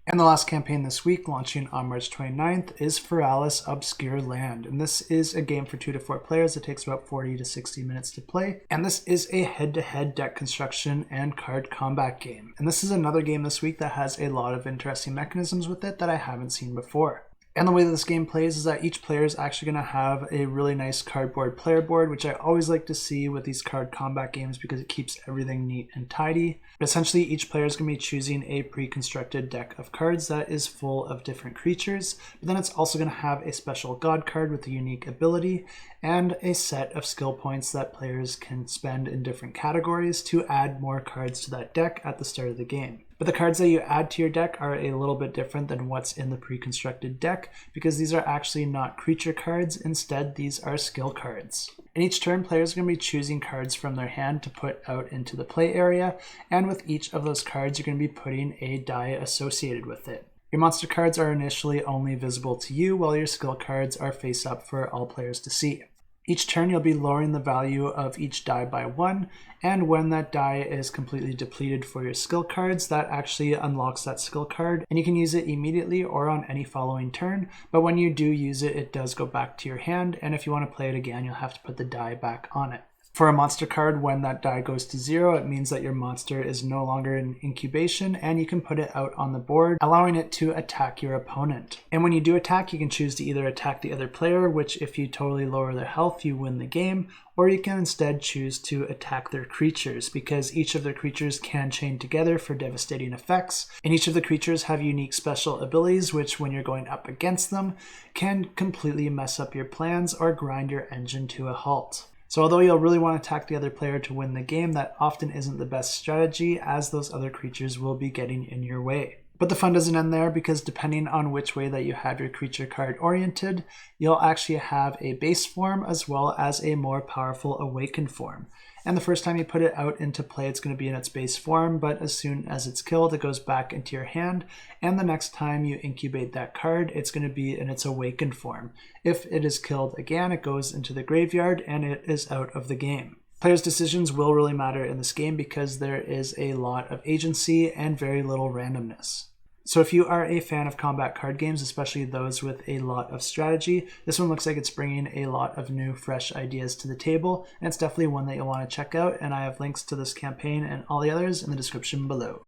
And the last campaign this week, launching on March 29th, is Feralis Obscure Land. And this is a game for 2 to 4 players. It takes about 40 to 60 minutes to play. And this is a head-to-head deck construction and card combat game. And this is another game this week that has a lot of interesting mechanisms with it that I haven't seen before. And the way that this game plays is that each player is actually going to have a really nice cardboard player board, which I always like to see with these card combat games because it keeps everything neat and tidy. But essentially, each player is going to be choosing a pre-constructed deck of cards that is full of different creatures. But then it's also going to have a special god card with a unique ability and a set of skill points that players can spend in different categories to add more cards to that deck at the start of the game. But the cards that you add to your deck are a little bit different than what's in the pre-constructed deck because these are actually not creature cards. Instead, these are skill cards. In each turn, players are going to be choosing cards from their hand to put out into the play area, and with each of those cards, you're going to be putting a die associated with it. Your monster cards are initially only visible to you, while your skill cards are face up for all players to see. Each turn you'll be lowering the value of each die by 1, and when that die is completely depleted for your skill cards, that actually unlocks that skill card, and you can use it immediately or on any following turn, but when you do use it, it does go back to your hand, and if you want to play it again, you'll have to put the die back on it. For a monster card, when that die goes to 0, it means that your monster is no longer in incubation and you can put it out on the board, allowing it to attack your opponent. And when you do attack, you can choose to either attack the other player, which if you totally lower their health, you win the game, or you can instead choose to attack their creatures because each of their creatures can chain together for devastating effects. And each of the creatures have unique special abilities, which when you're going up against them, can completely mess up your plans or grind your engine to a halt. So although you'll really want to attack the other player to win the game, that often isn't the best strategy as those other creatures will be getting in your way. But the fun doesn't end there because depending on which way that you have your creature card oriented, you'll actually have a base form as well as a more powerful awakened form. And the first time you put it out into play, it's going to be in its base form, but as soon as it's killed, it goes back into your hand. And the next time you incubate that card, it's going to be in its awakened form. If it is killed again, it goes into the graveyard and it is out of the game. Players' decisions will really matter in this game because there is a lot of agency and very little randomness. So if you are a fan of combat card games, especially those with a lot of strategy, this one looks like it's bringing a lot of new, fresh ideas to the table, and it's definitely one that you'll want to check out, and I have links to this campaign and all the others in the description below.